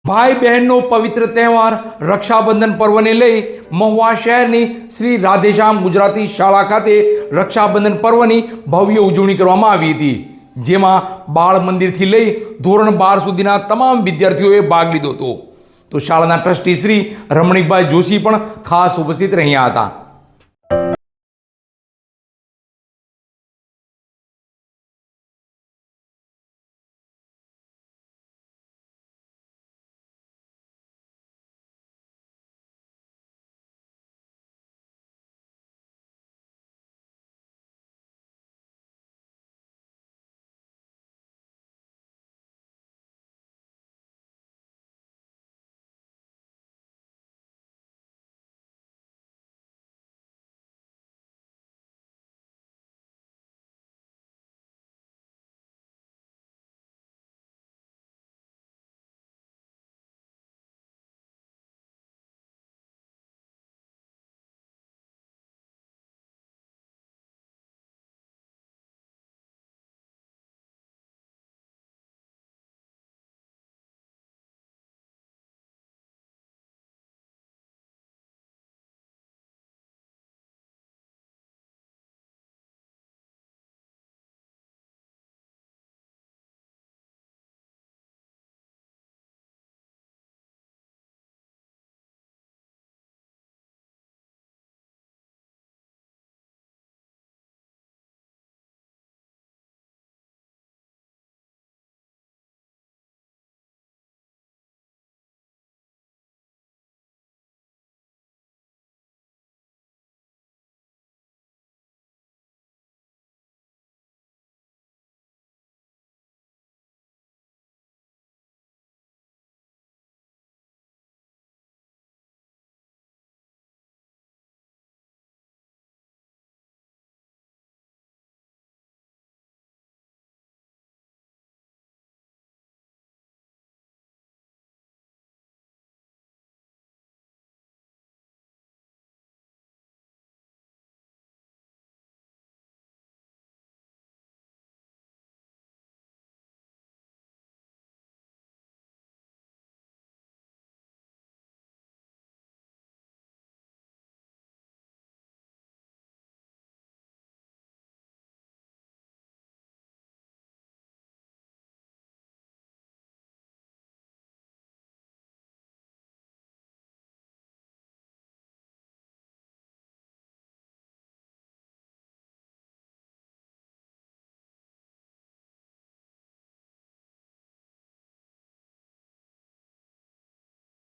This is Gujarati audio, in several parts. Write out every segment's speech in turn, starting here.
ભાઈ બહેનનો પવિત્ર તહેવાર રક્ષાબંધન પર્વને લઈ મહુવા શહેરની શ્રી રાધેશ્યામ ગુજરાતી શાળા ખાતે રક્ષાબંધન પર્વની ભવ્ય ઉજવણી કરવામાં આવી હતી, જેમાં બાળ મંદિરથી લઈ ધોરણ 12 સુધીના તમામ વિદ્યાર્થીઓએ ભાગ લીધો હતો. તો શાળાના ટ્રસ્ટી શ્રી રમણીકભાઈ જોશી પણ ખાસ ઉપસ્થિત રહ્યા હતા.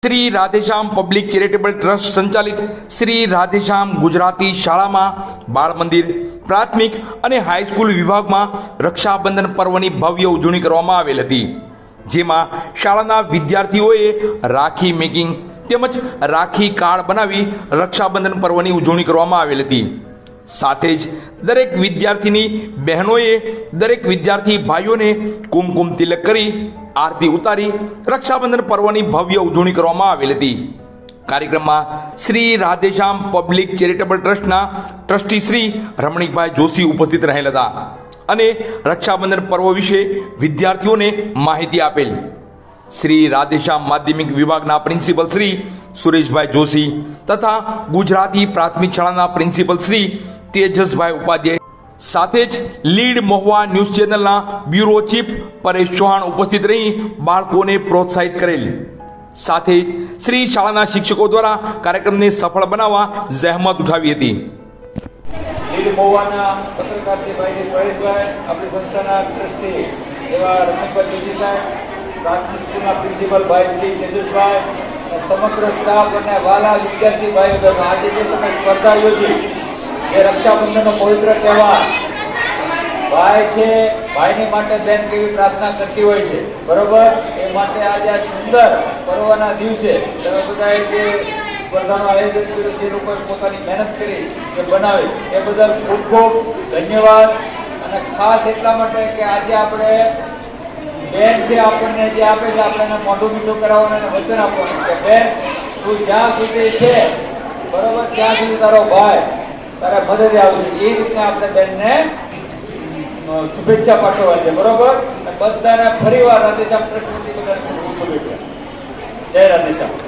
Shri Radheshyam public charitable trust સંચાલિત શ્રી રાધેશ્યામ ગુજરાતી શાળામાં બાળ મંદિર, પ્રાથમિક અને હાઈસ્કૂલ વિભાગમાં રક્ષાબંધન પર્વની ભવ્ય ઉજવણી કરવામાં આવેલ હતી, જેમાં શાળાના વિદ્યાર્થીઓએ રાખી મેકિંગ તેમજ રાખી કાર્ડ બનાવી રક્ષાબંધન પર્વની ઉજવણી કરવામાં આવેલ હતી. સાથે જ દરેક વિદ્યાર્થીની બહેનોએ દરેક વિદ્યાર્થી ભાઈઓને કુમકુમ તિલક કરી આરતી ઉતારી રક્ષાબંધન પર્વની ભવ્ય ઉજવણી કરવામાં આવેલ હતી. કાર્યક્રમમાં શ્રી રાધેશ્યામ પબ્લિક ચેરિટેબલ ટ્રસ્ટના ટ્રસ્ટી શ્રી રમણીકભાઈ જોશી ઉપસ્થિત રહેલ હતા અને રક્ષાબંધન પર્વ વિશે વિદ્યાર્થીઓને માહિતી આપેલ. શ્રી રાધેશ્યામ માધ્યમિક વિભાગના પ્રિન્સિપલ શ્રી સુરેશભાઈ જોશી તથા ગુજરાતી પ્રાથમિક શાળાના પ્રિન્સિપલ શ્રી તેજસભાઈ ઉપાધ્યાય, સાથે જ લીડ મહુવા ન્યૂઝ ચેનલના બ્યુરો ચીફ પરેશ ચૌહાણ ઉપસ્થિત રહી બાળકોને પ્રોત્સાહિત કરેલ. સાથે જ શ્રી શાળાના શિક્ષકો દ્વારા કાર્યક્રમને સફળ બનાવવા જહેમત ઉઠાવી હતી. લીડ મહુવાના પત્રકાર શ્રી ભાઈ પરેશભાઈ, આપણી સંસ્થાના ટ્રસ્ટી એવા રમણીકભાઈ જોશી સાહેબ, પ્રાથમિક સ્કૂલના પ્રિન્સિપલ ભાઈ શ્રી તેજસભાઈ, સમગ્ર સ્ટાફ અને વાલા વિદ્યાર્થી ભાઈઓ, આજે જે તમે સ્પર્ધા યોજી એ રક્ષાબંધનનો પવિત્ર તહેવાર, ભાઈ છે ભાઈની માટે બેન કેવી પ્રાર્થના કરતી હોય છે, બરોબર, એ માટે આજે આ સુંદર પર્વના દિવસે તમે બધાએ જે સ્પર્ધાનું આયોજન કર્યું, જે લોકોએ પોતાની મહેનત કરી એ બનાવી એ બદલ ખૂબ ખૂબ ધન્યવાદ. અને ખાસ એટલા માટે કે આજે આપણે બેન છે આપણને જે આપે છે, આપણે એને મોઢું મીઠું કરાવવાનું અને વચન આપવાનું કે બેન તું જ્યાં સુધી છે બરોબર ત્યાં સુધી તારો ભાઈ તારા મદદે આવશે. એ રીતના આપણે બેનને શુભેચ્છા પાઠવવા છે, બરોબર. બધાને ફરીવાર રાધેશ્યામ ટ્રસ્ટની બધાને શુભેચ્છા. જય રાધેશ્યામ.